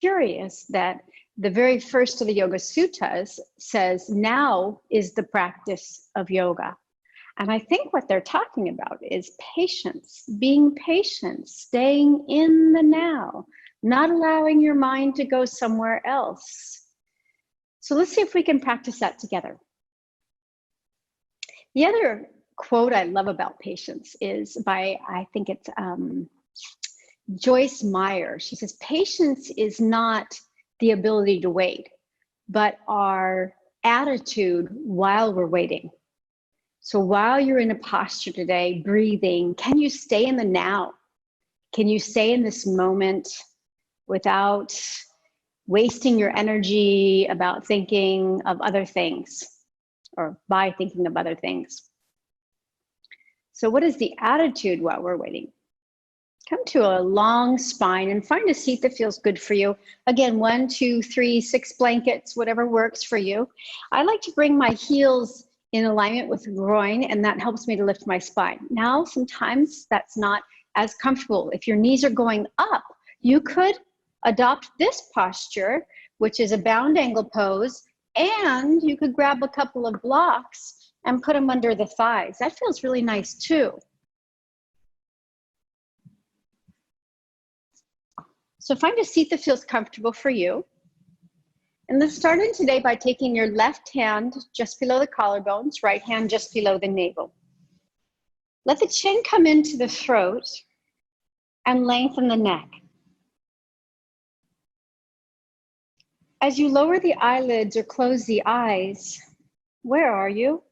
curious that the very first of the Yoga Suttas says, now is the practice of yoga. And I think what they're talking about is patience, being patient, staying in the now, not allowing your mind to go somewhere else. So let's see if we can practice that together. The other quote I love about patience is by, I think it's Joyce Meyer. She says, patience is not the ability to wait, but our attitude while we're waiting. So while you're in a posture today, breathing, can you stay in the now? Can you stay in this moment without wasting your energy about thinking of other things or by thinking of other things? So what is the attitude while we're waiting? Come to a long spine and find a seat that feels good for you. Again, 1, 2, 3, 6 blankets, whatever works for you. I like to bring my heels in alignment with the groin, and that helps me to lift my spine. Now, sometimes that's not as comfortable. If your knees are going up, you could adopt this posture, which is a bound angle pose, and you could grab a couple of blocks and put them under the thighs. That feels really nice too. So find a seat that feels comfortable for you. And let's start in today by taking your left hand just below the collarbones, right hand just below the navel. Let the chin come into the throat and lengthen the neck. As you lower the eyelids or close the eyes, where are you?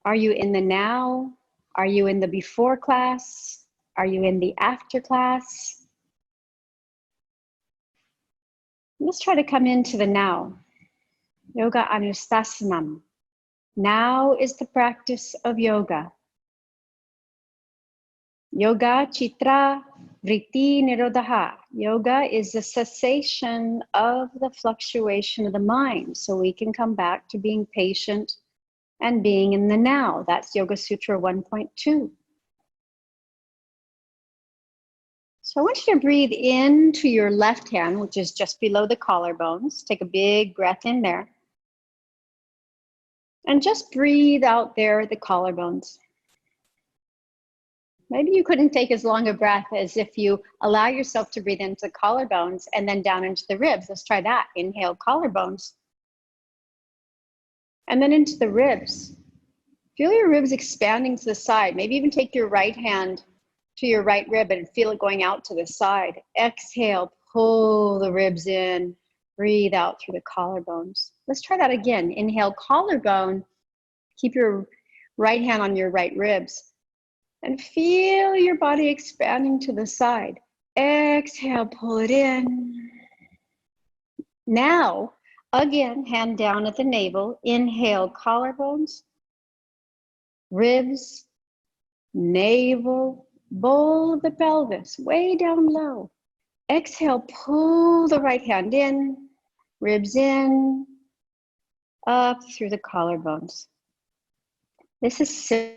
Are you in the now? Are you in the before class? Are you in the after class? Let's try to come into the now. Yoga Anustasanam. Now is the practice of yoga. Yoga Chitra Vritti Nirodha. Yoga is the cessation of the fluctuation of the mind, so we can come back to being patient and being in the now. That's Yoga Sutra 1.2. So I want you to breathe into your left hand, which is just below the collarbones. Take a big breath in there. And just breathe out there at the collarbones. Maybe you couldn't take as long a breath as if you allow yourself to breathe into the collarbones and then down into the ribs. Let's try that. Inhale, collarbones. And then into the ribs. Feel your ribs expanding to the side. Maybe even take your right hand to your right rib and feel it going out to the side. Exhale, pull the ribs in. Breathe out through the collarbones. Let's try that again. Inhale, collarbone. Keep your right hand on your right ribs. And feel your body expanding to the side. Exhale, pull it in. Now, again, hand down at the navel. Inhale, collarbones, ribs, navel, bowl of the pelvis, way down low. Exhale, pull the right hand in, ribs in, up through the collarbones. This is simple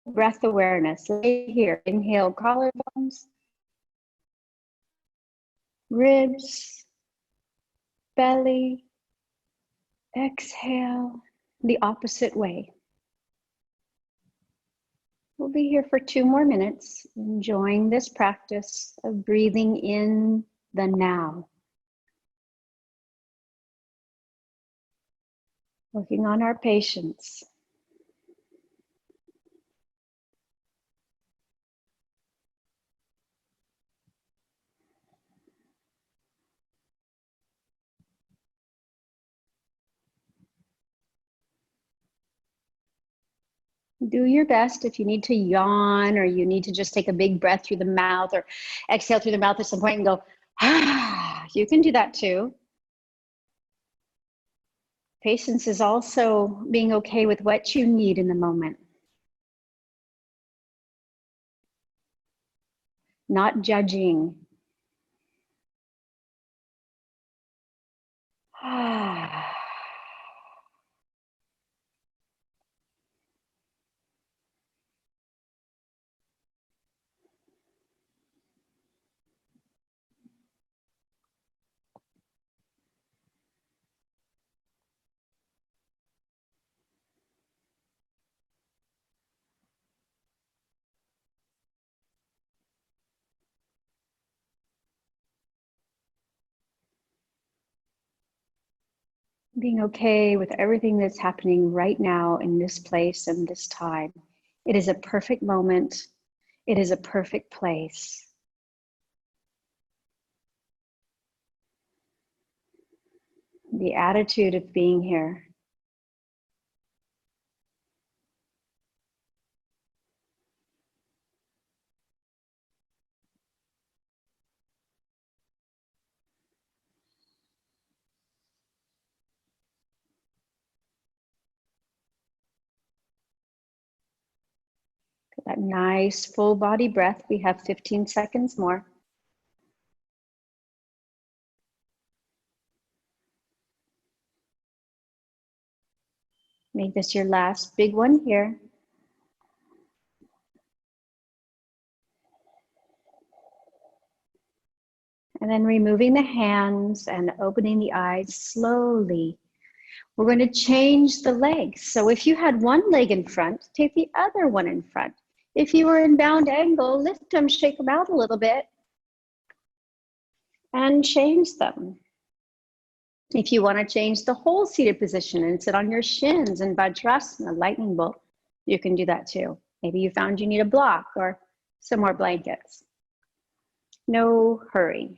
breath awareness. Lay here. Inhale, collarbones, ribs, belly. Exhale, the opposite way. We'll be here for 2 more minutes, enjoying this practice of breathing in the now. Working on our patience. Do your best if you need to yawn or you need to just take a big breath through the mouth or exhale through the mouth at some point and go, ah, you can do that too. Patience is also being okay with what you need in the moment. Not judging. Being okay with everything that's happening right now in this place and this time. It is a perfect moment. It is a perfect place. The attitude of being here. That nice full body breath. We have 15 seconds more. Make this your last big one here. And then removing the hands and opening the eyes slowly. We're going to change the legs. So if you had one leg in front, take the other one in front. If you were in bound angle, lift them, shake them out a little bit, and change them. If you want to change the whole seated position and sit on your shins in Vajrasana, lightning bolt, you can do that too. Maybe you found you need a block or some more blankets. No hurry.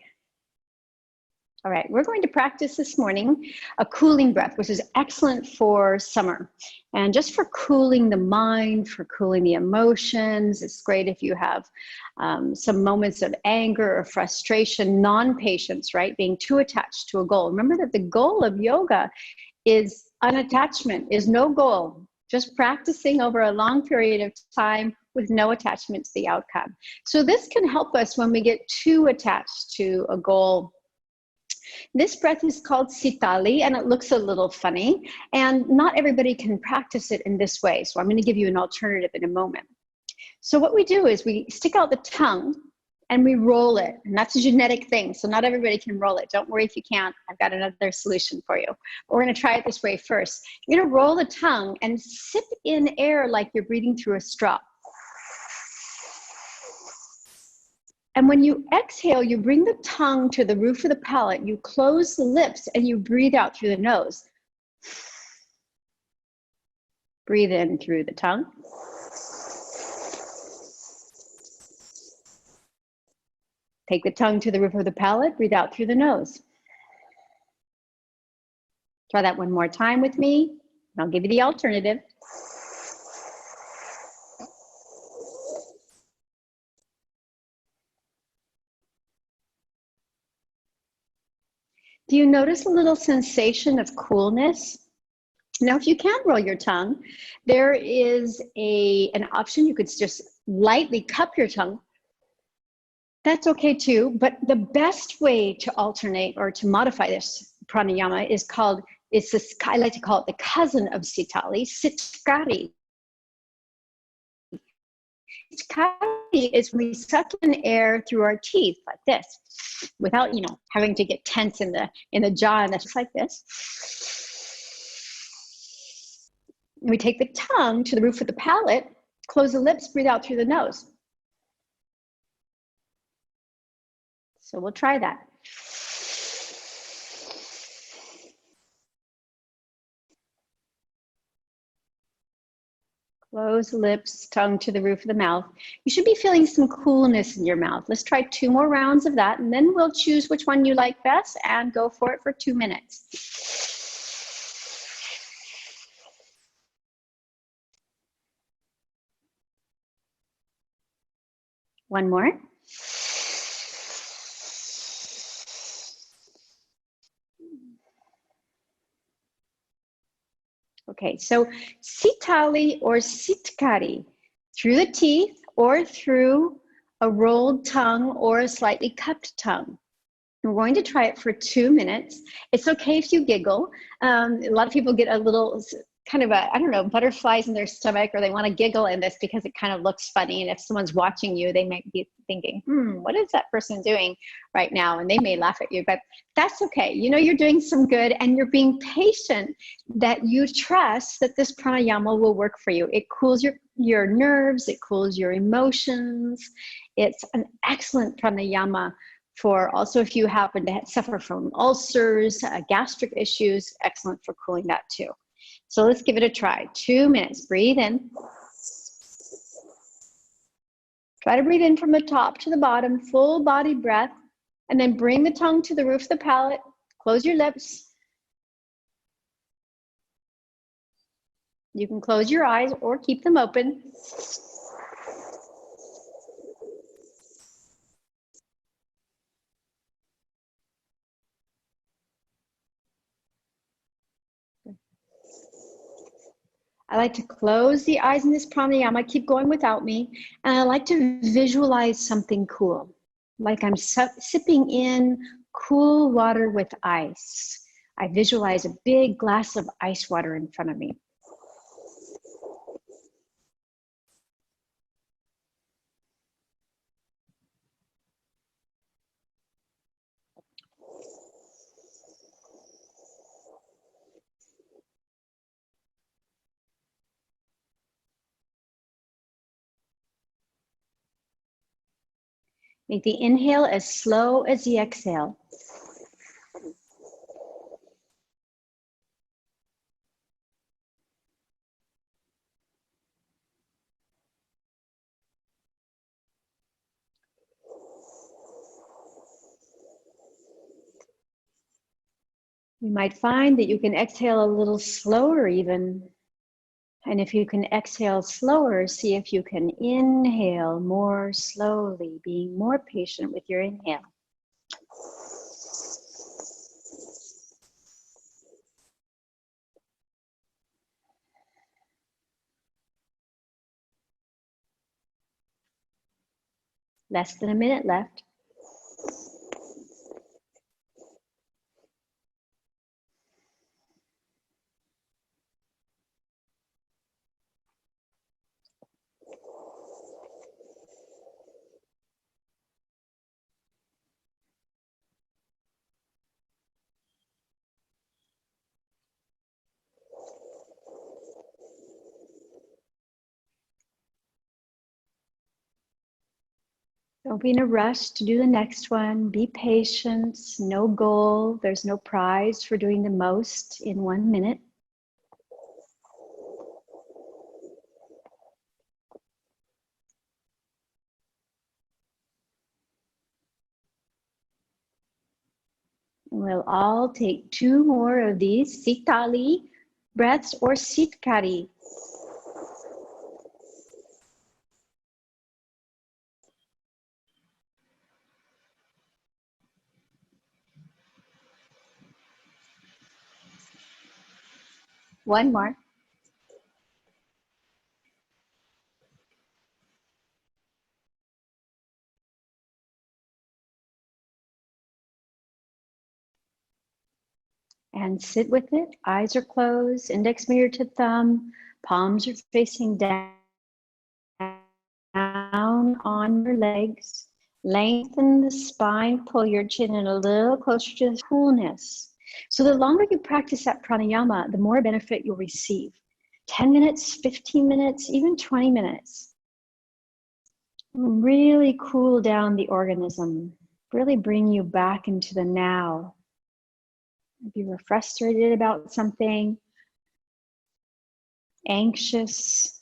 All right, we're going to practice this morning a cooling breath, which is excellent for summer. And just for cooling the mind, for cooling the emotions. It's great if you have some moments of anger or frustration, non-patience, right? Being too attached to a goal. Remember that the goal of yoga is unattachment, is no goal. Just practicing over a long period of time with no attachment to the outcome. So this can help us when we get too attached to a goal. This breath is called Sitali, and it looks a little funny, and not everybody can practice it in this way. So I'm going to give you an alternative in a moment. So what we do is we stick out the tongue and we roll it, and that's a genetic thing. So not everybody can roll it. Don't worry if you can't. I've got another solution for you. But we're going to try it this way first. You're going to roll the tongue and sip in air like you're breathing through a straw. And when you exhale, you bring the tongue to the roof of the palate, you close the lips, and you breathe out through the nose. Breathe in through the tongue. Take the tongue to the roof of the palate, breathe out through the nose. Try that one more time with me, and I'll give you the alternative. Do you notice a little sensation of coolness? Now, if you can't roll your tongue, there is an option. You could just lightly cup your tongue. That's okay too, but the best way to alternate or to modify this pranayama is I like to call it the cousin of Sitali, Sitkari. Sitkari is when we suck in air through our teeth like this, without having to get tense in the jaw, and that's like this. We take the tongue to the roof of the palate, close the lips, breathe out through the nose. So we'll try that. Close the lips, tongue to the roof of the mouth. You should be feeling some coolness in your mouth. Let's try 2 more rounds of that, and then we'll choose which one you like best and go for it for 2 minutes. One more. Okay, so Sitali or Sitkari, through the teeth or through a rolled tongue or a slightly cupped tongue. We're going to try it for 2 minutes. It's okay if you giggle. A lot of people get a little kind of butterflies in their stomach, or they want to giggle in this because it kind of looks funny. And if someone's watching you, they might be thinking, what is that person doing right now? And they may laugh at you, but that's okay. You're doing some good, and you're being patient, that you trust that this pranayama will work for you. It cools your nerves, it cools your emotions. It's an excellent pranayama For also, if you happen to suffer from ulcers, gastric issues, excellent for cooling that too. So let's give it a try. 2 minutes. Breathe in. Try to breathe in from the top to the bottom, full body breath, and then bring the tongue to the roof of the palate. Close your lips. You can close your eyes or keep them open. I like to close the eyes in this pranayama, keep going without me, and I like to visualize something cool, like I'm sipping in cool water with ice. I visualize a big glass of ice water in front of me. Make the inhale as slow as the exhale. You might find that you can exhale a little slower even. And if you can exhale slower, see if you can inhale more slowly, being more patient with your inhale. Less than a minute left. Don't be in a rush to do the next one. Be patient, no goal. There's no prize for doing the most in 1 minute. We'll all take 2 more of these Sitali breaths or Sitkari. One more. And sit with it. Eyes are closed, index finger to thumb, palms are facing down on your legs. Lengthen the spine, pull your chin in a little closer to the coolness. So the longer you practice that pranayama, the more benefit you'll receive. 10 minutes, 15 minutes, even 20 minutes. Really cool down the organism. Really bring you back into the now. If you were frustrated about something, anxious,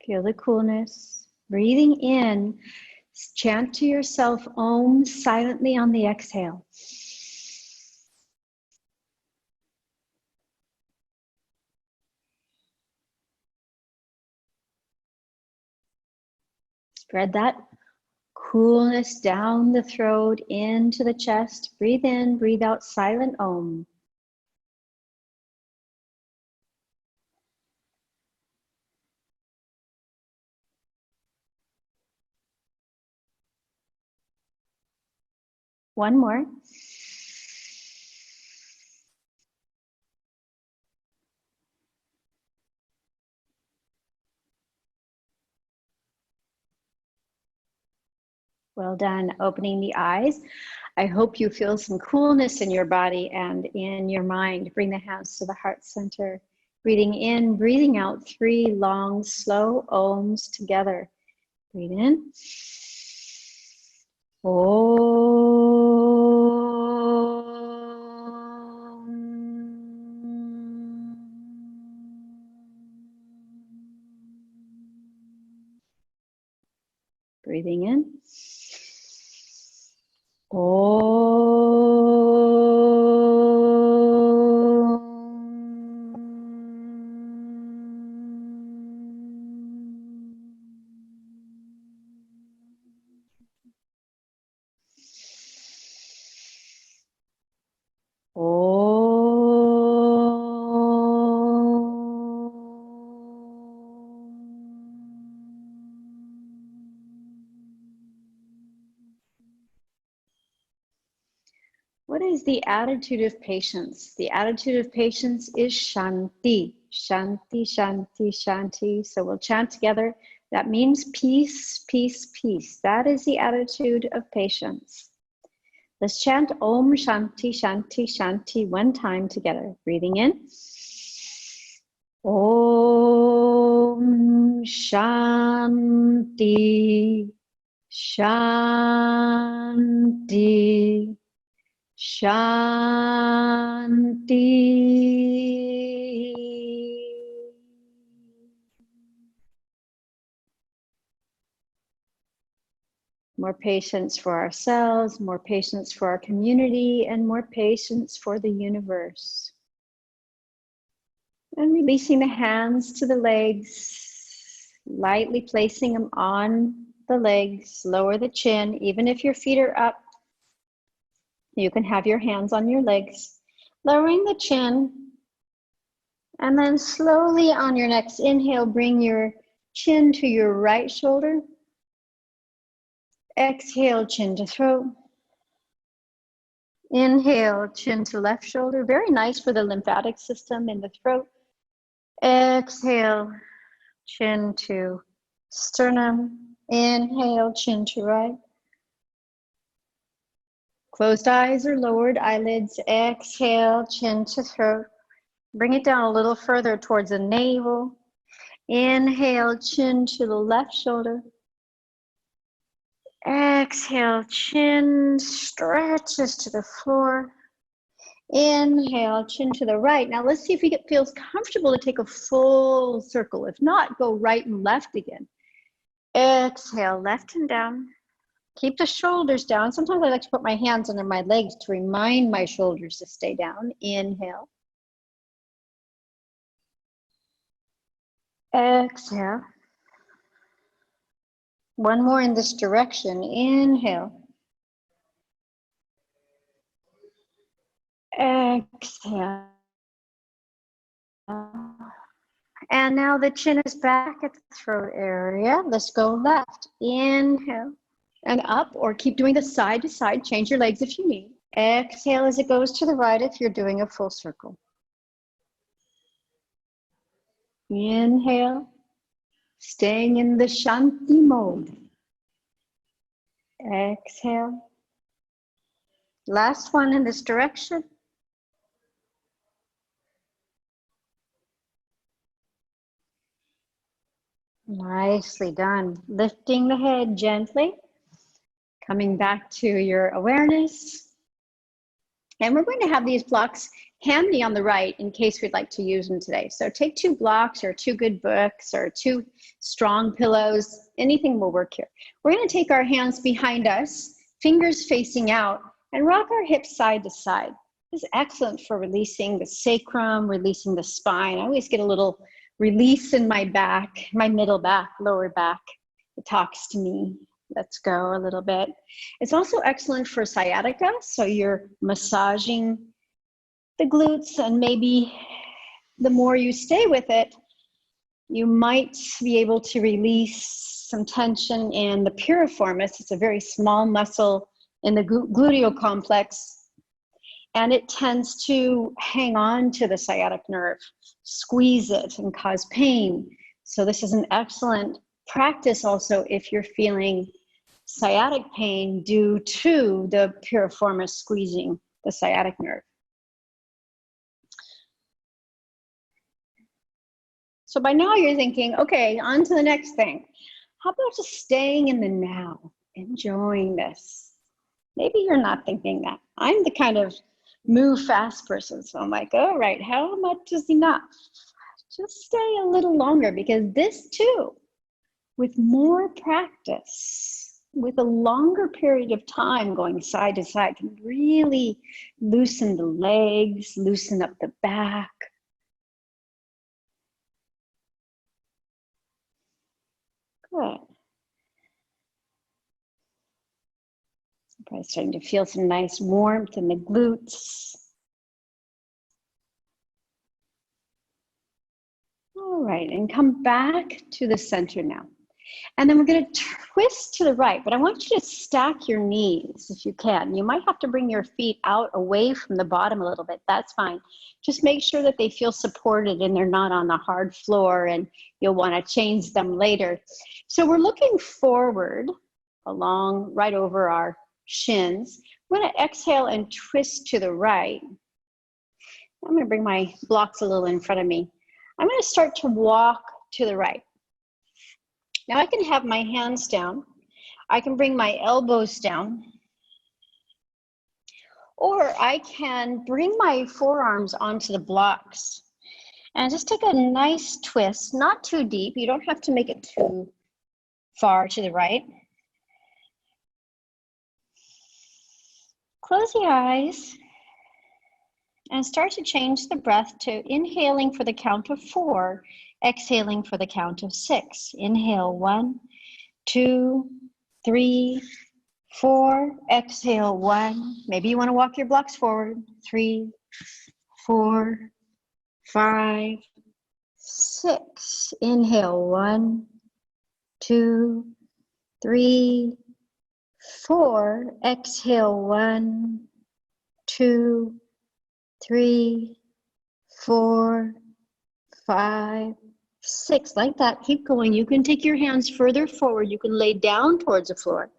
feel the coolness. Breathing in, chant to yourself Om silently on the exhale. Spread that coolness down the throat, into the chest. Breathe in, breathe out, silent Om. One more. Well done, opening the eyes. I hope you feel some coolness in your body and in your mind. Bring the hands to the heart center. Breathing in, breathing out, 3 long, slow ohms together. Breathe in. Breathing in. What is the attitude of patience? The attitude of patience is Shanti. Shanti, Shanti, Shanti. So we'll chant together. That means peace, peace, peace. That is the attitude of patience. Let's chant Om Shanti, Shanti, Shanti one time together. Breathing in. Om Shanti, Shanti, Shanti. More patience for ourselves, more patience for our community, and more patience for the universe. And releasing the hands to the legs, lightly placing them on the legs, lower the chin. Even if your feet are up, you can have your hands on your legs. Lowering the chin, and then slowly on your next inhale, bring your chin to your right shoulder. Exhale, chin to throat. Inhale, chin to left shoulder. Very nice for the lymphatic system in the throat. Exhale, chin to sternum. Inhale, chin to right. Closed eyes or lowered eyelids. Exhale, chin to throat. Bring it down a little further towards the navel. Inhale, chin to the left shoulder. Exhale, chin stretches to the floor. Inhale, chin to the right. Now let's see if it feels comfortable to take a full circle. If not, go right and left again. Exhale, left and down. Keep the shoulders down. Sometimes I like to put my hands under my legs to remind my shoulders to stay down. Inhale. Exhale. One more in this direction. Inhale. Exhale. And now the chin is back at the throat area. Let's go left. Inhale. And up, or keep doing the side to side. Change your legs if you need. Exhale as it goes to the right if you're doing a full circle. Inhale. Staying in the Shanti mode. Exhale. Last one in this direction. Nicely done. Lifting the head gently. Coming back to your awareness. And we're going to have these blocks handy on the right in case we'd like to use them today. So take 2 blocks or 2 good books or 2 strong pillows. Anything will work here. We're going to take our hands behind us, fingers facing out, and rock our hips side to side. This is excellent for releasing the sacrum, releasing the spine. I always get a little release in my back, my middle back, lower back. It talks to me. Let's go a little bit. It's also excellent for sciatica, so you're massaging the glutes, and maybe the more you stay with it, you might be able to release some tension in the piriformis. It's a very small muscle in the gluteal complex, and it tends to hang on to the sciatic nerve, squeeze it, and cause pain. So this is an excellent practice also if you're feeling sciatic pain due to the piriformis squeezing the sciatic nerve. So by now you're thinking, okay, on to the next thing. How about just staying in the now, enjoying this? Maybe you're not thinking that. I'm the kind of move fast person. So I'm like, all right, how much is enough? Just stay a little longer, because this too, with more practice, with a longer period of time going side to side, can really loosen the legs, loosen up the back. Good. I'm probably starting to feel some nice warmth in the glutes. All right, and come back to the center now. And then we're going to twist to the right, but I want you to stack your knees if you can. You might have to bring your feet out away from the bottom a little bit. That's fine. Just make sure that they feel supported and they're not on the hard floor, and you'll want to change them later. So we're looking forward along right over our shins. I'm going to exhale and twist to the right. I'm going to bring my blocks a little in front of me. I'm going to start to walk to the right. Now I can have my hands down. I can bring my elbows down. Or I can bring my forearms onto the blocks and just take a nice twist, not too deep. You don't have to make it too far to the right. Close the eyes and start to change the breath to inhaling for the count of 4, exhaling for the count of 6. Inhale, 1, 2, 3, 4. Exhale, 1. Maybe you want to walk your blocks forward. 3, 4, 5, 6. Inhale, 1, 2, 3, 4. Exhale, 1, 2, 3, 4, 5, 6. Like that. Keep going. You can take your hands further forward. You can lay down towards the floor.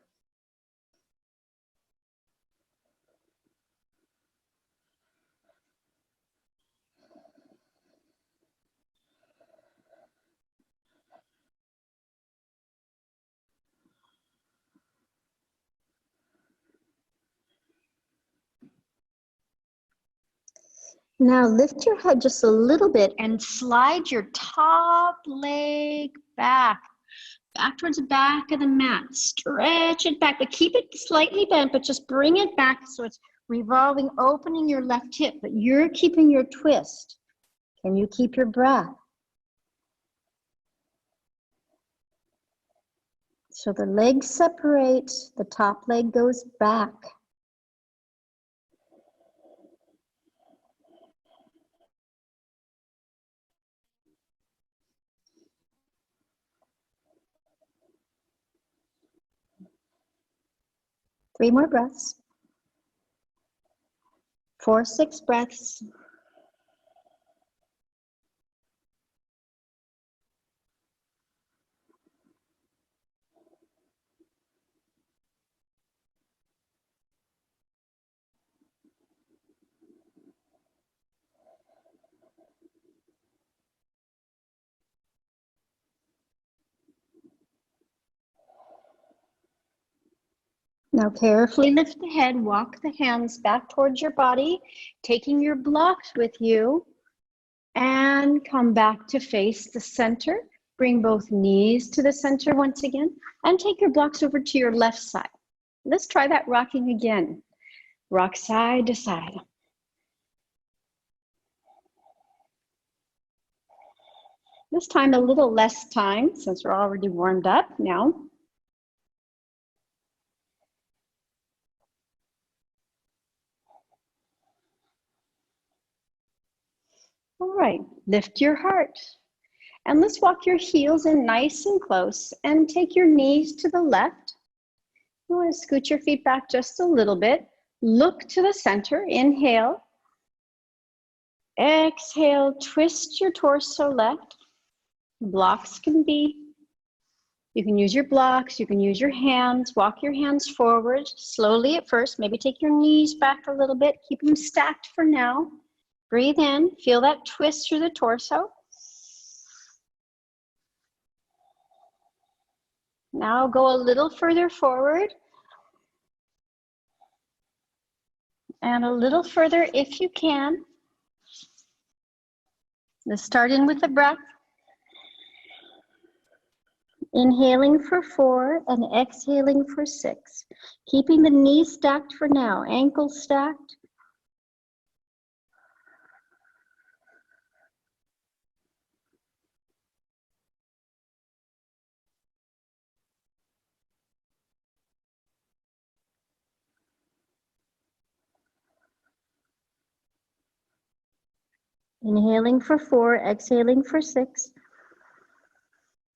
Now lift your head just a little bit and slide your top leg back towards the back of the mat. Stretch it back, but keep it slightly bent, but just bring it back so it's revolving, opening your left hip, but you're keeping your twist. Can you keep your breath? So the legs separate, the top leg goes back. Three more breaths. 4, 6 breaths. Now carefully lift the head, walk the hands back towards your body, taking your blocks with you, and come back to face the center. Bring both knees to the center once again, and take your blocks over to your left side. Let's try that rocking again. Rock side to side. This time a little less time since we're already warmed up now. All right, lift your heart. And let's walk your heels in nice and close and take your knees to the left. You want to scoot your feet back just a little bit. Look to the center, inhale. Exhale, twist your torso left. Blocks can be You can use your blocks, you can use your hands, walk your hands forward slowly at first, maybe take your knees back a little bit, keep them stacked for now. Breathe in, feel that twist through the torso. Now go a little further forward and a little further if you can. Let's start in with the breath. Inhaling for 4 and exhaling for 6. Keeping the knees stacked for now, ankles stacked. Inhaling for 4, exhaling for 6.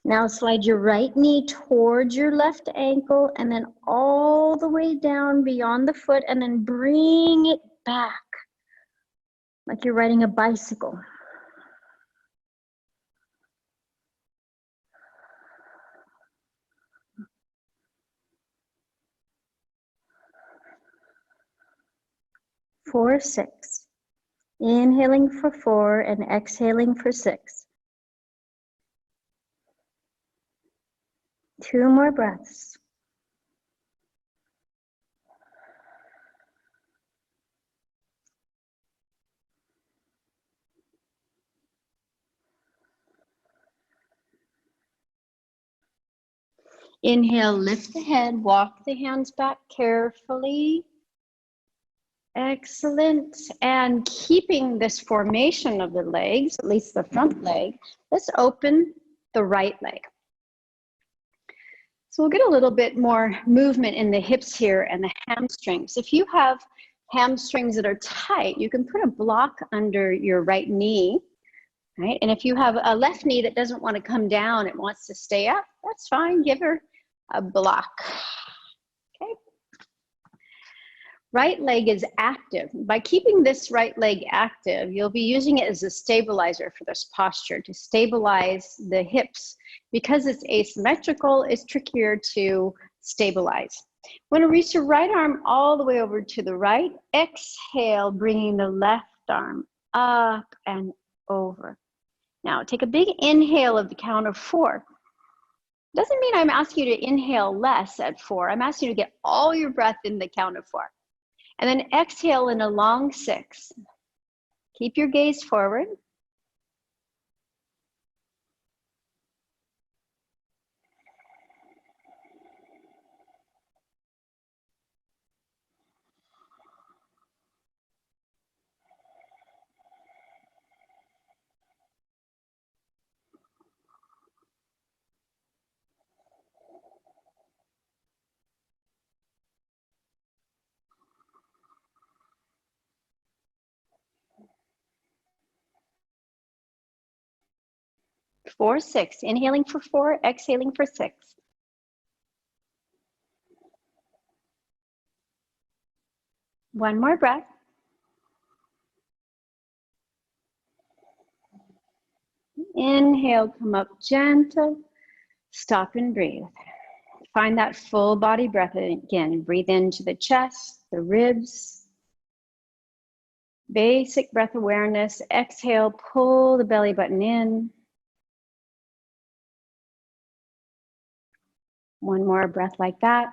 Now slide your right knee towards your left ankle and then all the way down beyond the foot and then bring it back like you're riding a bicycle. For 6. Inhaling for 4 and exhaling for 6. 2 more breaths. Inhale, lift the head, walk the hands back carefully. Excellent. And keeping this formation of the legs, at least the front leg, let's open the right leg. So we'll get a little bit more movement in the hips here and the hamstrings. If you have hamstrings that are tight, you can put a block under your right knee, right? And if you have a left knee that doesn't want to come down, it wants to stay up, that's fine. Give her a block. Okay. Right leg is active. By keeping this right leg active, you'll be using it as a stabilizer for this posture to stabilize the hips. Because it's asymmetrical, it's trickier to stabilize. Want to reach your right arm all the way over to the right. Exhale, bringing the left arm up and over. Now, take a big inhale of the count of 4. Doesn't mean I'm asking you to inhale less at 4. I'm asking you to get all your breath in the count of 4. And then exhale in a long 6. Keep your gaze forward. For 6. Inhaling for 4, exhaling for 6. One more breath. Inhale, come up gentle. Stop and breathe. Find that full body breath again. Breathe into the chest, the ribs. Basic breath awareness. Exhale, pull the belly button in. One more breath like that.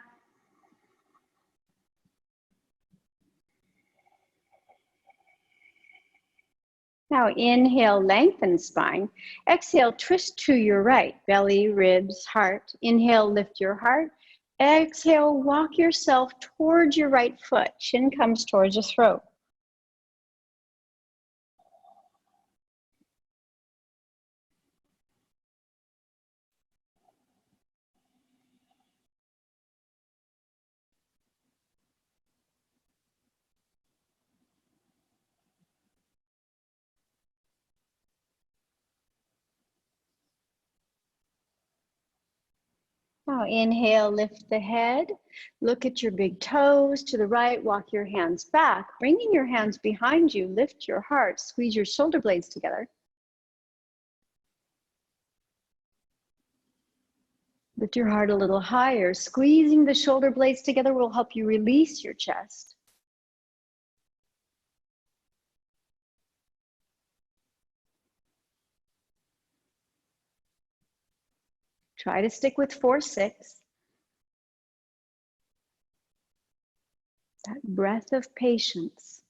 Now inhale, lengthen spine. Exhale, twist to your right, belly, ribs, heart. Inhale, lift your heart. Exhale, walk yourself towards your right foot. Chin comes towards the throat. Now inhale, lift the head. Look at your big toes to the right, walk your hands back. Bringing your hands behind you, lift your heart, squeeze your shoulder blades together. Lift your heart a little higher. Squeezing the shoulder blades together will help you release your chest. Try to stick with 4-6. That breath of patience.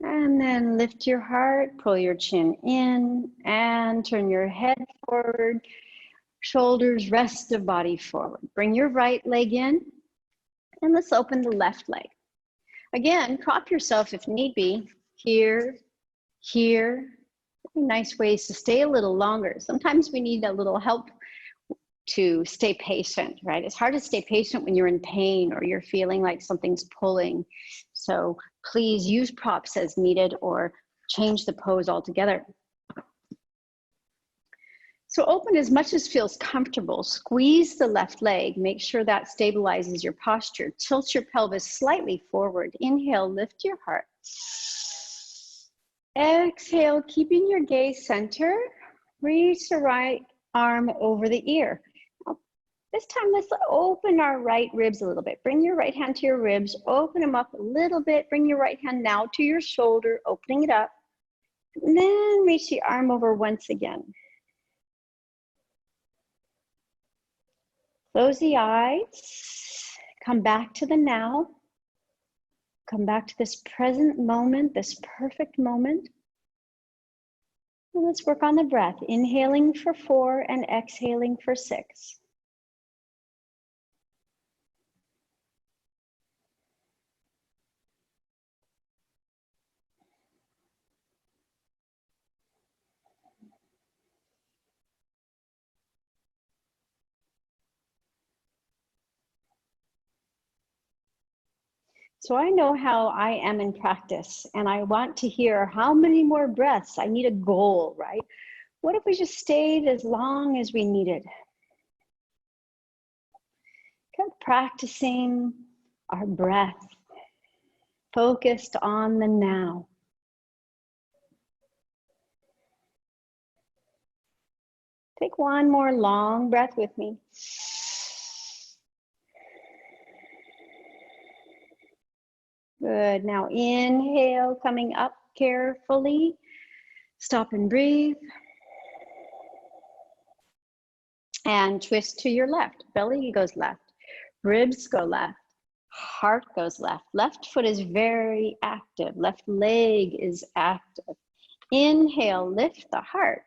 And then lift your heart, pull your chin in, and turn your head forward, shoulders rest the body forward. Bring your right leg in, and let's open the left leg. Again, prop yourself if need be, here, here. Nice ways to stay a little longer. Sometimes we need a little help to stay patient, right? It's hard to stay patient when you're in pain or you're feeling like something's pulling. So please use props as needed or change the pose altogether. So open as much as feels comfortable. Squeeze the left leg. Make sure that stabilizes your posture. Tilt your pelvis slightly forward. Inhale, lift your heart. Exhale, keeping your gaze center. Reach the right arm over the ear. Now, this time, let's open our right ribs a little bit. Bring your right hand to your ribs. Open them up a little bit. Bring your right hand now to your shoulder, opening it up. And then reach the arm over once again. Close the eyes, come back to the now, come back to this present moment, this perfect moment. And let's work on the breath, inhaling for 4 and exhaling for 6. So I know how I am in practice, and I want to hear how many more breaths. I need a goal, right? What if we just stayed as long as we needed? Kept practicing our breath, focused on the now. Take one more long breath with me. Good. Now inhale, coming up carefully. Stop and breathe. And twist to your left. Belly goes left. Ribs go left. Heart goes left. Left foot is very active. Left leg is active. Inhale, lift the heart.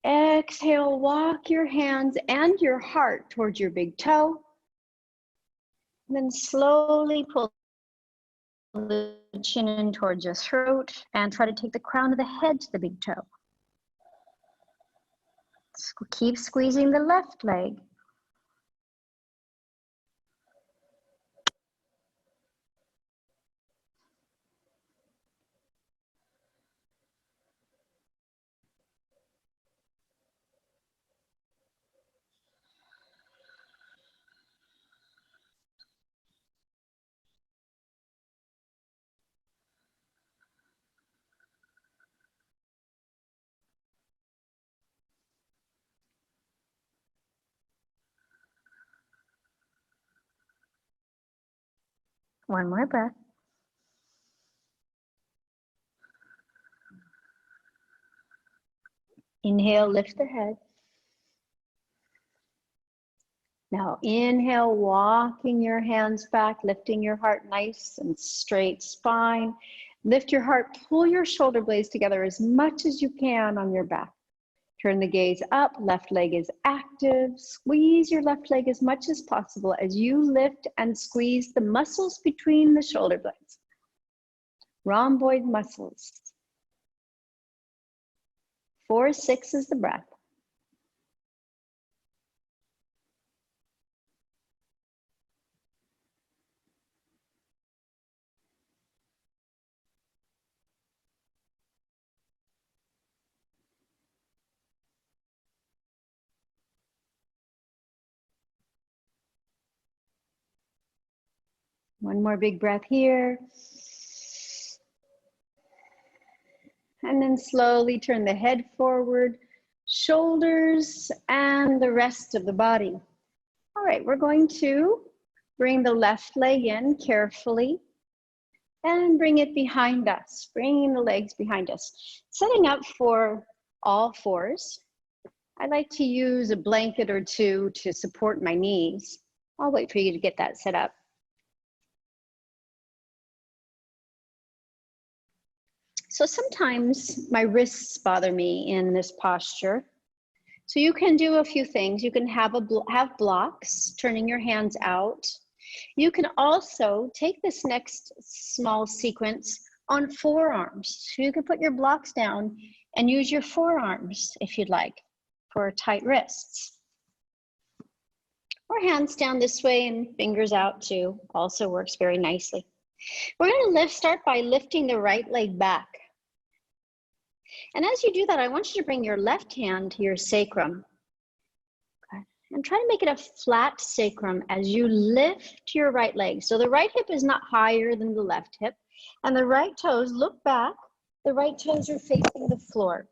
Exhale, walk your hands and your heart towards your big toe. Then slowly pull the chin in towards your throat and try to take the crown of the head to the big toe. Keep squeezing the left leg. One more breath. Inhale, lift the head. Now inhale, walking your hands back, lifting your heart nice and straight spine. Lift your heart, pull your shoulder blades together as much as you can on your back. Turn the gaze up, left leg is active. Squeeze your left leg as much as possible as you lift and squeeze the muscles between the shoulder blades. Rhomboid muscles. 4-6 is the breath. One more big breath here. And then slowly turn the head forward, shoulders, and the rest of the body. All right, we're going to bring the left leg in carefully and bring it behind us, bringing the legs behind us. Setting up for all fours. I like to use a blanket or two to support my knees. I'll wait for you to get that set up. So sometimes my wrists bother me in this posture. So you can do a few things. You can have blocks, turning your hands out. You can also take this next small sequence on forearms. So you can put your blocks down and use your forearms if you'd like for tight wrists. Or hands down this way and fingers out too. Also works very nicely. We're going to start by lifting the right leg back. And as you do that, I want you to bring your left hand to your sacrum. Okay. And try to make it a flat sacrum as you lift your right leg. So the right hip is not higher than the left hip. And the right toes, look back. The right toes are facing the floor.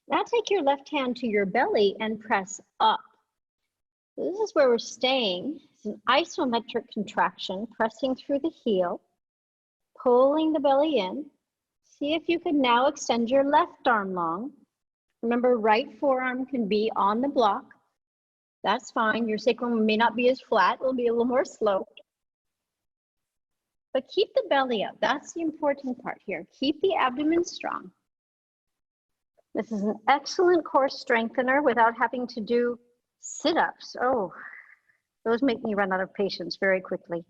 Now take your left hand to your belly and press up. So this is where we're staying. It's an isometric contraction, pressing through the heel, pulling the belly in. See if you can now extend your left arm long. Remember, right forearm can be on the block. That's fine. Your sacrum may not be as flat. It'll be a little more sloped. But keep the belly up. That's the important part here. Keep the abdomen strong. This is an excellent core strengthener without having to do sit-ups. Oh, those make me run out of patience very quickly.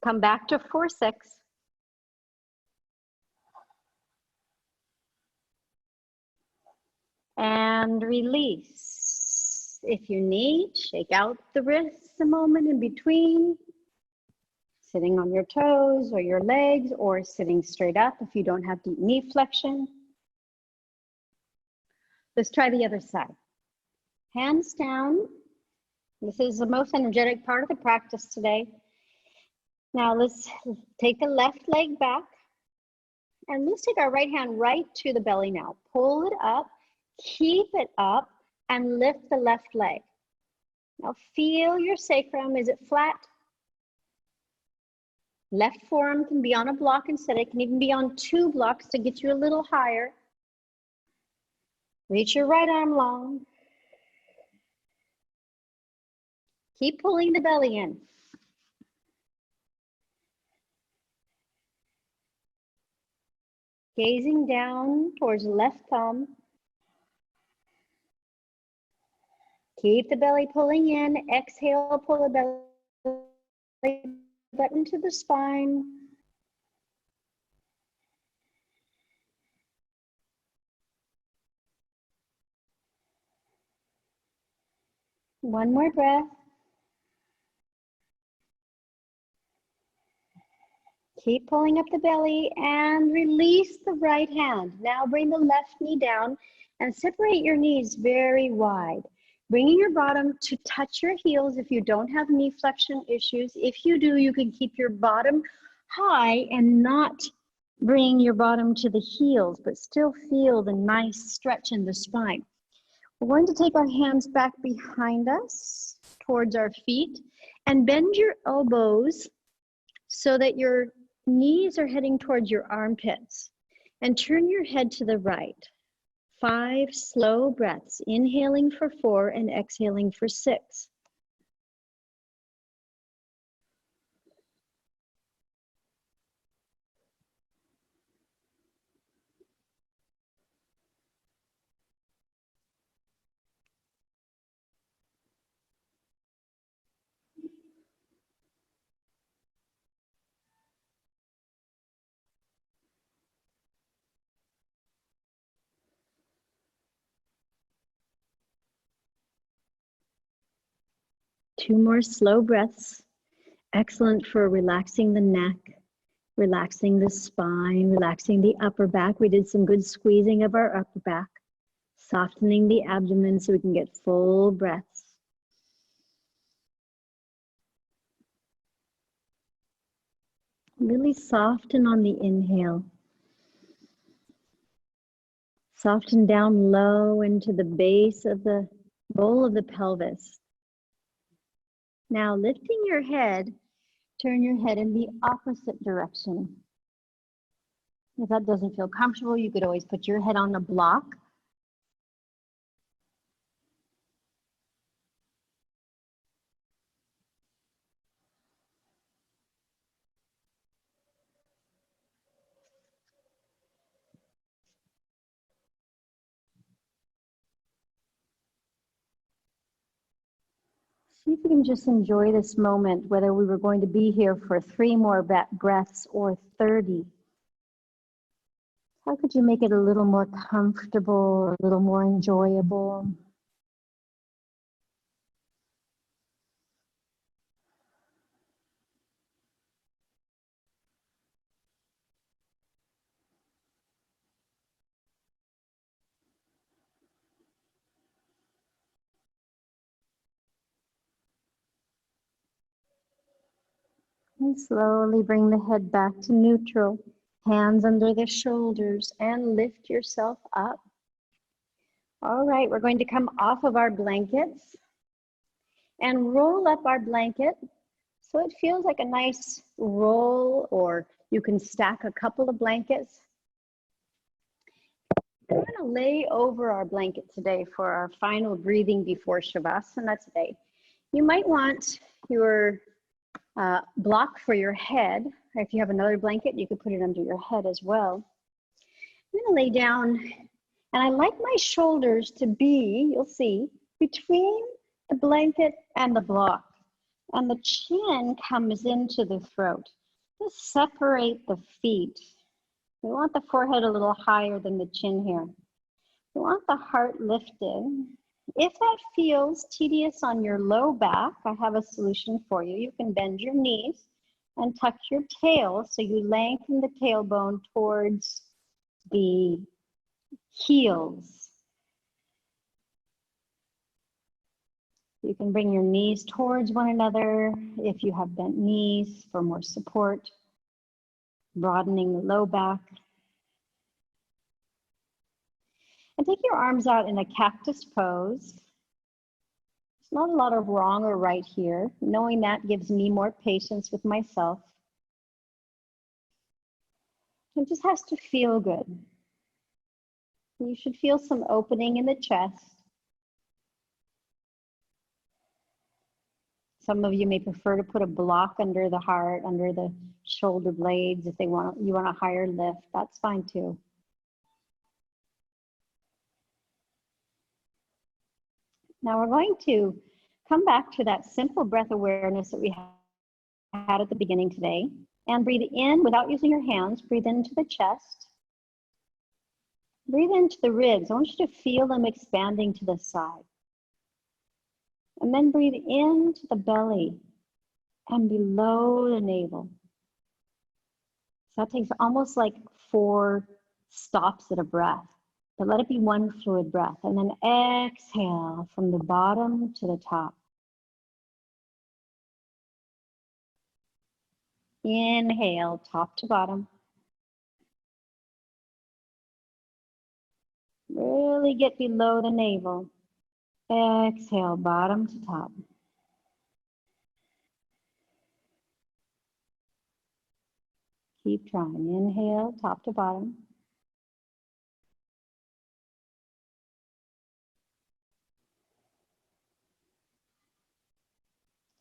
Come back to 4-6. And release. If you need, shake out the wrists a moment in between. Sitting on your toes or your legs, or sitting straight up if you don't have deep knee flexion. Let's try the other side. Hands down. This is the most energetic part of the practice today. Now let's take the left leg back and let's take our right hand right to the belly now. Pull it up, keep it up, and lift the left leg. Now feel your sacrum. Is it flat? Left forearm can be on a block instead. It can even be on 2 blocks to get you a little higher. Reach your right arm long. Keep pulling the belly in. Gazing down towards the left thumb. Keep the belly pulling in. Exhale, pull the belly button to the spine. One more breath. Keep pulling up the belly and release the right hand. Now bring the left knee down and separate your knees very wide. Bringing your bottom to touch your heels if you don't have knee flexion issues. If you do, you can keep your bottom high and not bring your bottom to the heels, but still feel the nice stretch in the spine. We're going to take our hands back behind us towards our feet and bend your elbows so that your knees are heading towards your armpits, and turn your head to the right. 5 slow breaths, inhaling for 4 and exhaling for 6. Two more slow breaths. Excellent for relaxing the neck, relaxing the spine, relaxing the upper back. We did some good squeezing of our upper back, softening the abdomen so we can get full breaths. Really soften on the inhale. Soften down low into the base of the bowl of the pelvis. Now lifting your head, turn your head in the opposite direction. If that doesn't feel comfortable, you could always put your head on a block. See if you can just enjoy this moment, whether we were going to be here for 3 more breaths or 30. How could you make it a little more comfortable, a little more enjoyable? And slowly bring the head back to neutral. Hands under the shoulders and lift yourself up. All right, we're going to come off of our blankets and roll up our blanket so it feels like a nice roll, or you can stack a couple of blankets. We're going to lay over our blanket today for our final breathing before Shavasana today. You might want your block for your head. If you have another blanket, you could put it under your head as well. I'm going to lay down, and I like my shoulders to be, you'll see, between the blanket and the block. And the chin comes into the throat. Just separate the feet. We want the forehead a little higher than the chin here. We want the heart lifted. If that feels tedious on your low back, I have a solution for you. You can bend your knees and tuck your tail so you lengthen the tailbone towards the heels. You can bring your knees towards one another if you have bent knees for more support, broadening the low back. And take your arms out in a cactus pose. There's not a lot of wrong or right here. Knowing that gives me more patience with myself. It just has to feel good. You should feel some opening in the chest. Some of you may prefer to put a block under the heart, under the shoulder blades. If you want a higher lift, that's fine too. Now we're going to come back to that simple breath awareness that we had at the beginning today, and breathe in without using your hands. Breathe into the chest. Breathe into the ribs. I want you to feel them expanding to the side. And then breathe into the belly and below the navel. So that takes almost like 4 stops at a breath, but let it be one fluid breath. And then exhale from the bottom to the top. Inhale, top to bottom. Really get below the navel. Exhale, bottom to top. Keep trying. Inhale, top to bottom.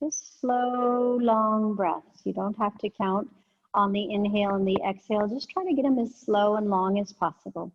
Just slow, long breaths. You don't have to count on the inhale and the exhale. Just try to get them as slow and long as possible.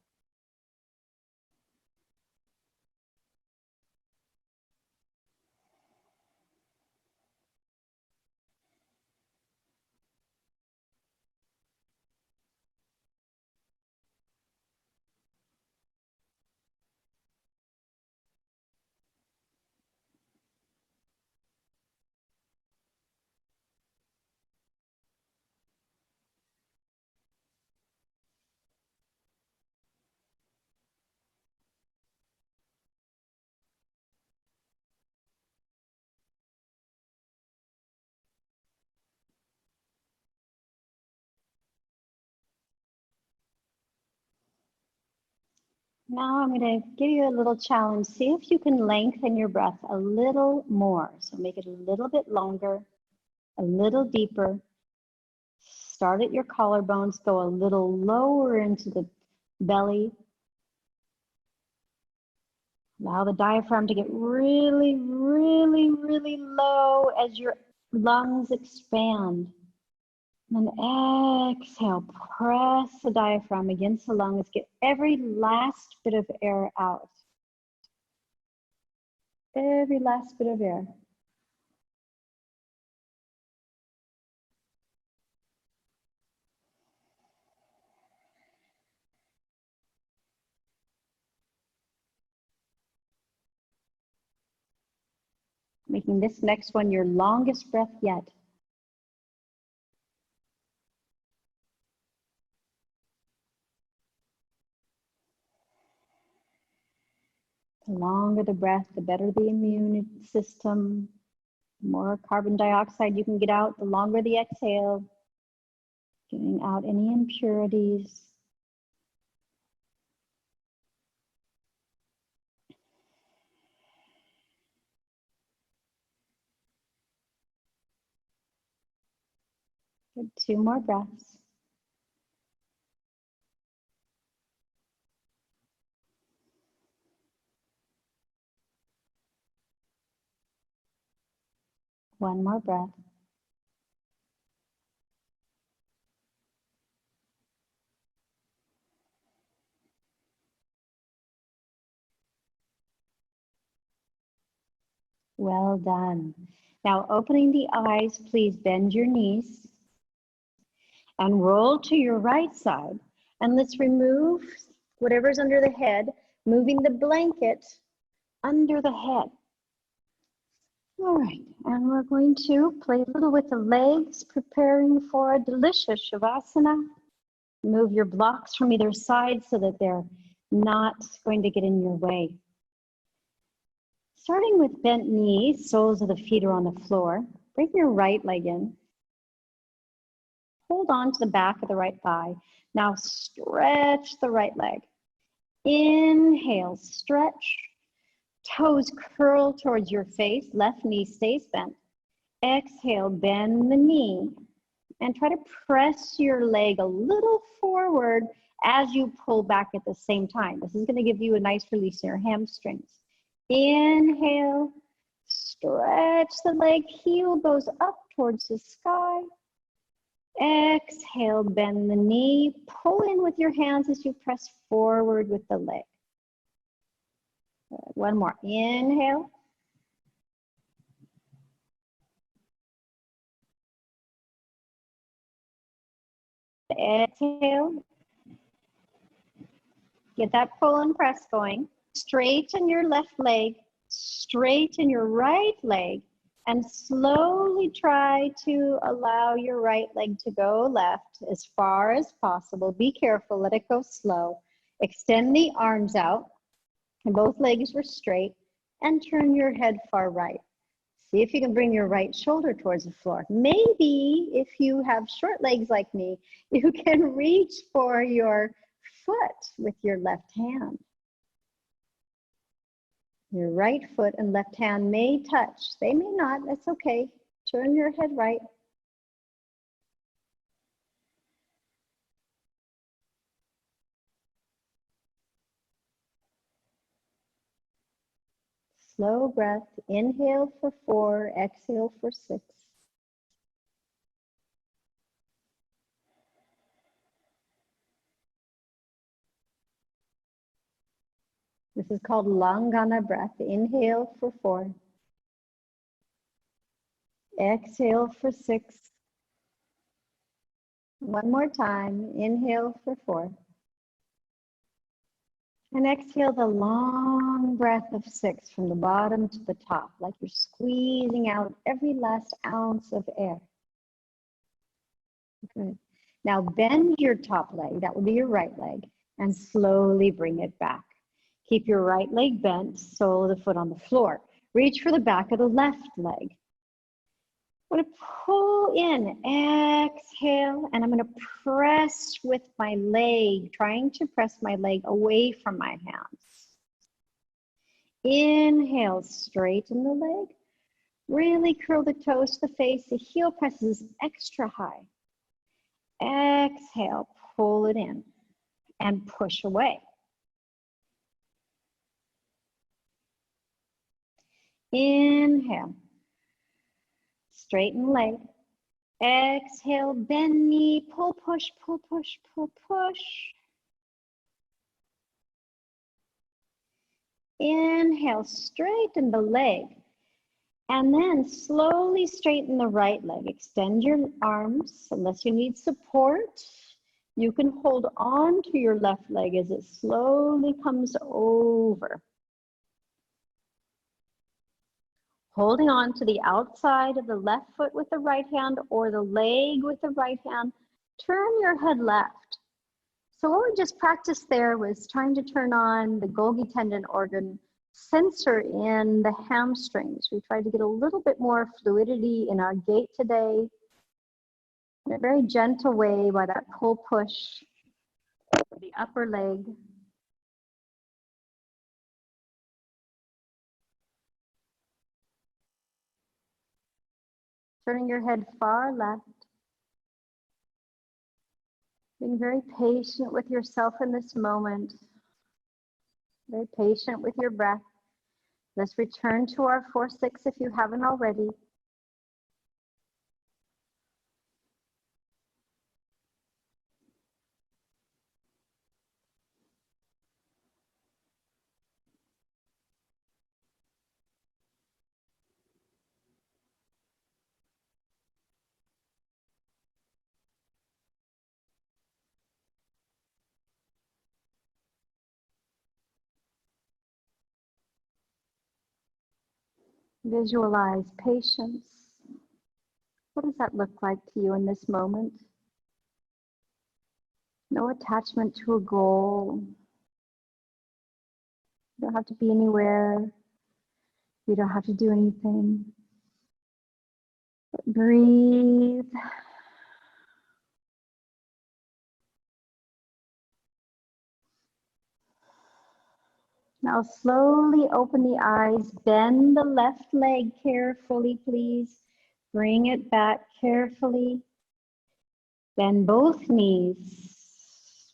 Now I'm going to give you a little challenge. See if you can lengthen your breath a little more. So make it a little bit longer, a little deeper. Start at your collarbones, go a little lower into the belly. Allow the diaphragm to get really, really, really low as your lungs expand. And then exhale, press the diaphragm against the lungs, get every last bit of air out. Every last bit of air. Making this next one your longest breath yet. The longer the breath, the better the immune system. The more carbon dioxide you can get out, the longer the exhale. Getting out any impurities. Good. 2 more breaths. One more breath. Well done. Now opening the eyes, please bend your knees and roll to your right side. And let's remove whatever's under the head, moving the blanket under the head. All right, and we're going to play a little with the legs, preparing for a delicious Shavasana. Move your blocks from either side so that they're not going to get in your way. Starting with bent knees, soles of the feet are on the floor. Bring your right leg in. Hold on to the back of the right thigh. Now stretch the right leg. Inhale, stretch. Toes curl towards your face. Left knee stays bent. Exhale, bend the knee. And try to press your leg a little forward as you pull back at the same time. This is going to give you a nice release in your hamstrings. Inhale, stretch the leg, heel goes up towards the sky. Exhale, bend the knee, pull in with your hands as you press forward with the leg. Good. One more, inhale. Exhale. Get that pull and press going. Straighten your left leg, straighten your right leg, and slowly try to allow your right leg to go left as far as possible. Be careful, let it go slow. Extend the arms out, and both legs were straight, and turn your head far right. See if you can bring your right shoulder towards the floor. Maybe if you have short legs like me, you can reach for your foot with your left hand. Your right foot and left hand may touch. They may not, that's okay. Turn your head right. Slow breath, inhale for 4, exhale for 6. This is called Langhana breath. Inhale for 4. Exhale for 6. One more time. Inhale for 4. And exhale the long breath of 6 from the bottom to the top, like you're squeezing out every last ounce of air. Good. Now bend your top leg, that will be your right leg, and slowly bring it back. Keep your right leg bent, sole of the foot on the floor. Reach for the back of the left leg. I'm going to pull in, exhale, and I'm going to press with my leg, trying to press my leg away from my hands. Inhale, straighten the leg. Really curl the toes to the face. The heel presses extra high. Exhale, pull it in and push away. Inhale, straighten leg. Exhale, bend knee, pull, push, pull, push, pull, push. Inhale, straighten the leg. And then slowly straighten the right leg. Extend your arms. Unless you need support, you can hold on to your left leg as it slowly comes over. Holding on to the outside of the left foot with the right hand or the leg with the right hand. Turn your head left. So what we just practiced there was trying to turn on the Golgi tendon organ sensor in the hamstrings. We tried to get a little bit more fluidity in our gait today in a very gentle way by that pull push of the upper leg. Turning your head far left. Being very patient with yourself in this moment. Very patient with your breath. Let's return to our 4-6 if you haven't already. Visualize patience. What does that look like to you in this moment? No attachment to a goal. You don't have to be anywhere. You don't have to do anything. But breathe. Now slowly open the eyes. Bend the left leg carefully, please. Bring it back carefully. Bend both knees.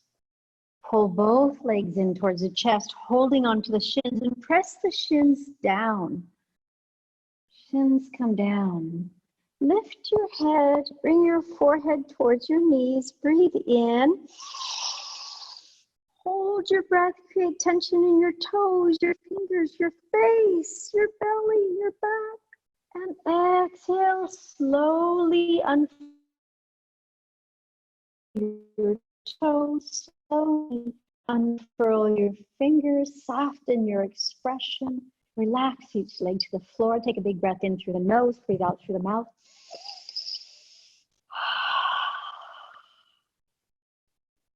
Pull both legs in towards the chest, holding onto the shins, and press the shins down. Shins come down. Lift your head, bring your forehead towards your knees. Breathe in. Hold your breath, create tension in your toes, your fingers, your face, your belly, your back. And exhale, slowly unfold your toes, slowly unfurl your fingers, soften your expression. Relax each leg to the floor. Take a big breath in through the nose, breathe out through the mouth.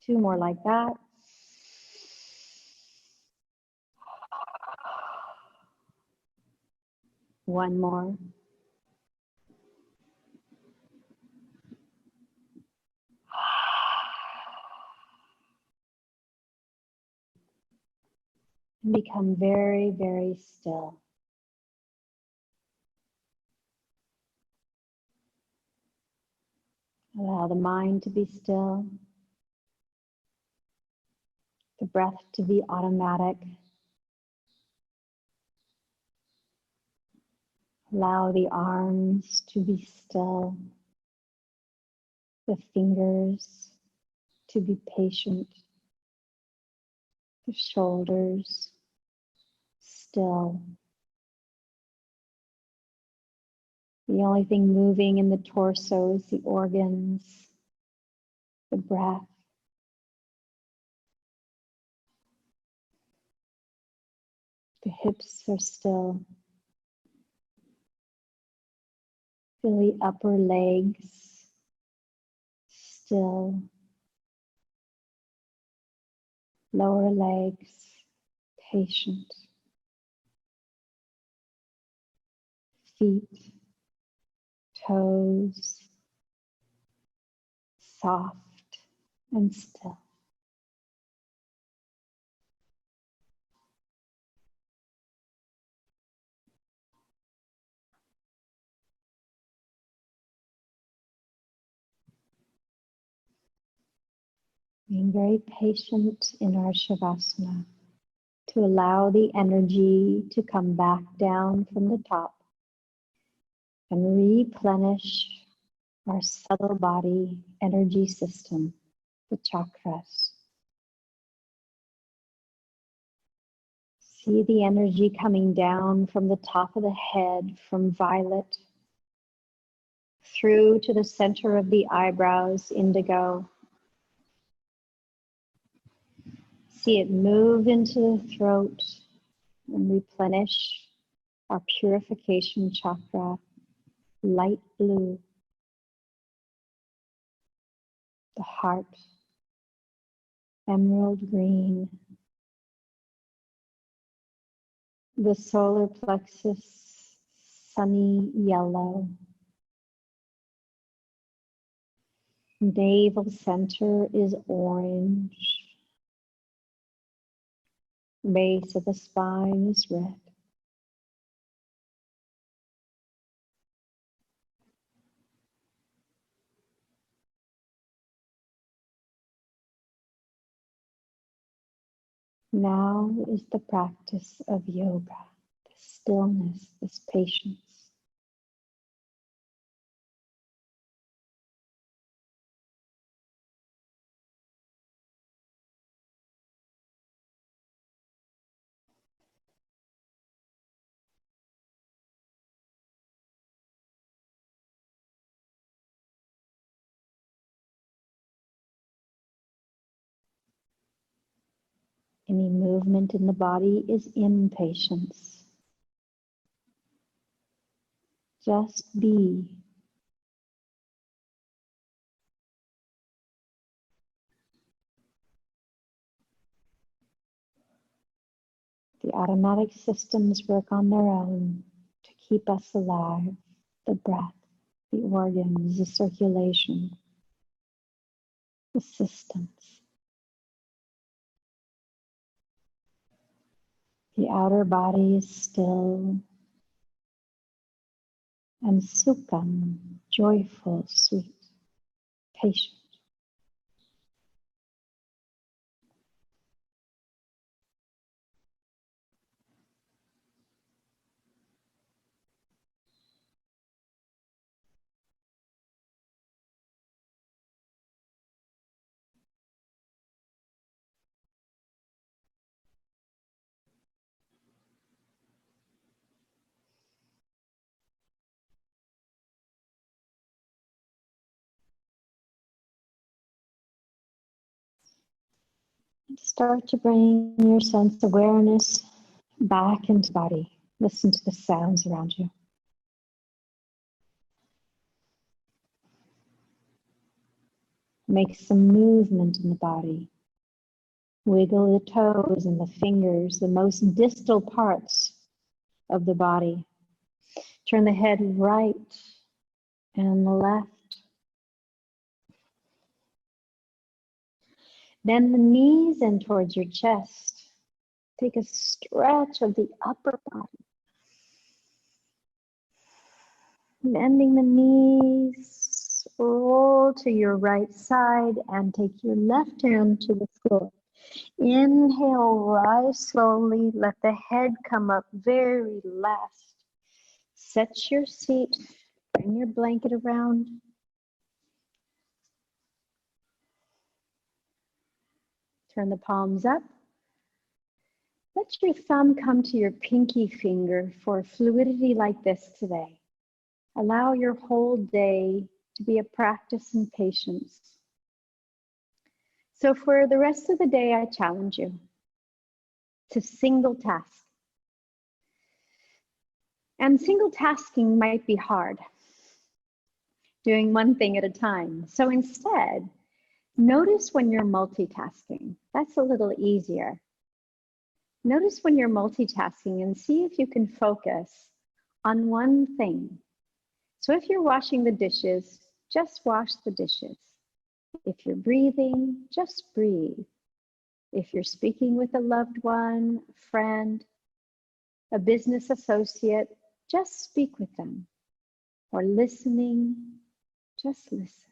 Two more like that. One more. And become very, very still. Allow the mind to be still, the breath to be automatic. Allow the arms to be still, the fingers to be patient, the shoulders still. The only thing moving in the torso is the organs, the breath. The hips are still. Feel the upper legs still. Lower legs patient. Feet, toes soft and still. Being very patient in our Shavasana to allow the energy to come back down from the top and replenish our subtle body energy system, the chakras. See the energy coming down from the top of the head, from violet, through to the center of the eyebrows, indigo. See it move into the throat and replenish our purification chakra, light blue, the heart, emerald green, the solar plexus, sunny yellow, navel center is orange, base of the spine is red. Now is the practice of yoga, this stillness, this patience. Any movement in the body is impatience. Just be. The automatic systems work on their own to keep us alive. The breath, the organs, the circulation, the systems. The outer body is still and sukham, joyful, sweet, patient. Start to bring your sense of awareness back into the body. Listen to the sounds around you. Make some movement in the body. Wiggle the toes and the fingers, the most distal parts of the body. Turn the head right and left. Bend the knees in towards your chest. Take a stretch of the upper body. Bending the knees, roll to your right side and take your left hand to the floor. Inhale, rise slowly. Let the head come up very last. Set your seat. Bring your blanket around. Turn the palms up. Let your thumb come to your pinky finger for fluidity like this today. Allow your whole day to be a practice in patience. So for the rest of the day, I challenge you to single task. And single tasking might be hard, doing one thing at a time. So instead, notice when you're multitasking. That's a little easier. Notice when you're multitasking and see if you can focus on one thing. So if you're washing the dishes, just wash the dishes. If you're breathing, just breathe. If you're speaking with a loved one, a friend, a business associate, just speak with them. Or listening, just listen.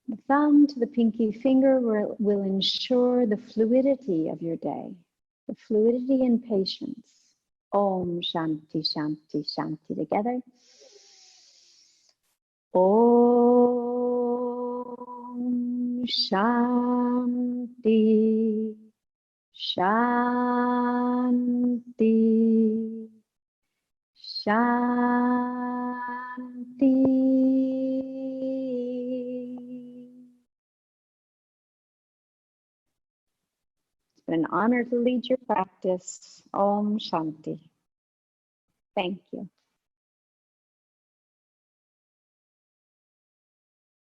The thumb to the pinky finger will ensure the fluidity of your day, the fluidity and patience. Om Shanti Shanti Shanti together. Om Shanti Shanti Shanti. It's been an honor to lead your practice. Om Shanti. Thank you.